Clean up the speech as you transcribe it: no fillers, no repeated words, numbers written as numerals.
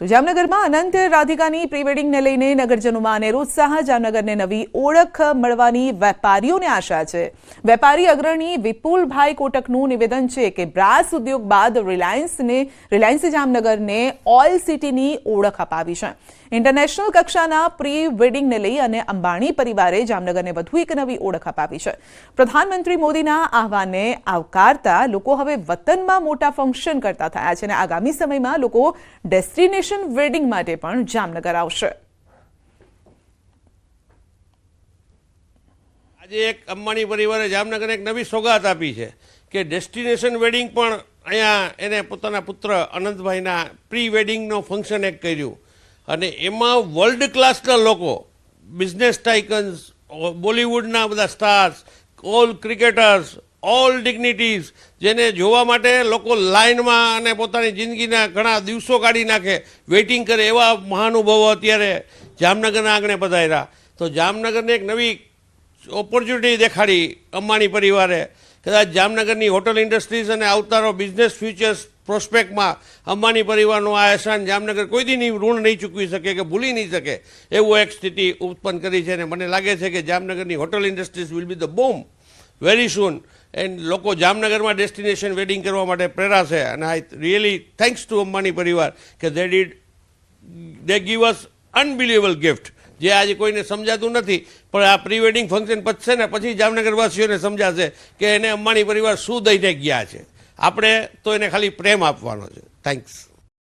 તો જામનગરમાં અનંત રાધિકાની પ્રી વેડિંગને લઈને નગરજનોમાં અનેરો ઉત્સાહ. જામનગરને નવી ઓળખ મળવાની વેપારીઓને આશા છે. વેપારી અગ્રણી વિપુલભાઈ કોટકનું નિવેદન છે કે બ્રાસ ઉદ્યોગ બાદ રિલાયન્સે જામનગરને ઓઇલ સિટીની ઓળખ અપાવી છે. ઇન્ટરનેશનલ કક્ષાના પ્રી વેડિંગને લઈ અને અંબાણી પરિવારે જામનગરને વધુ એક નવી ઓળખ અપાવી છે. પ્રધાનમંત્રી મોદીના આહવાનને આવકારતા લોકો હવે વતનમાં મોટા ફંક્શન કરતા થયા છે અને આગામી સમયમાં લોકો ડેસ્ટિનેશન વેડિંગ માટે પણ જામનગર આવશે. આજે એક અંબાણી પરિવારે જામનગરને એક નવી સોગાત આપી છે કે ડેસ્ટિનેશન વેડિંગ પણ અહીંયા એને પોતાના પુત્ર અનંતભાઈના પ્રી વેડિંગનો ફંક્શન એક કર્યું અને એમાં વર્લ્ડ ક્લાસના લોકો, બિઝનેસ ટાઇકન્સ, બોલિવૂડના બધા સ્ટાર્સ, ઓલ ક્રિકેટર્સ, ઓલ ડિગ્નિટીઝ, જેને જોવા માટે લોકો લાઇનમાં અને પોતાની જિંદગીના ઘણા દિવસો કાઢી નાખે, વેઇટિંગ કરે, એવા મહાનુભાવો અત્યારે જામનગરના આંગણે પધાર્યા. તો જામનગરને એક નવી ઓપોર્ચ્યુનિટી દેખાડી અંબાણી પરિવારે. કદાચ જામનગરની હોટલ ઇન્ડસ્ટ્રીઝ અને આવતારો બિઝનેસ ફ્યુચર્સ પ્રોસ્પેક્ટમાં અંબાણી પરિવારનું આ એહસાન જામનગર કોઈ દીની ઋણ નહીં ચૂકવી શકે કે ભૂલી નહીં શકે એવું એક સ્થિતિ ઉત્પન્ન કરી છે. અને મને લાગે છે કે જામનગરની hotel industries will be the બૂમ વેરી સૂન. એન્ડ લોકો જામનગરમાં ડેસ્ટિનેશન વેડિંગ કરવા માટે પ્રેરાશે. અને I really thanks to Ambani પરિવાર કે દે ગીવ અસ અનબિલિવેબલ ગિફ્ટ, જે આજે કોઈને સમજાતું નથી. પણ આ પ્રી વેડિંગ ફંક્શન પતશે ને પછી જામનગરવાસીઓને સમજાશે કે એને અંબાણી પરિવાર શું દઈને ગયા છે. આપણે તો એને ખાલી પ્રેમ આપવાનો છે. થેન્ક્સ.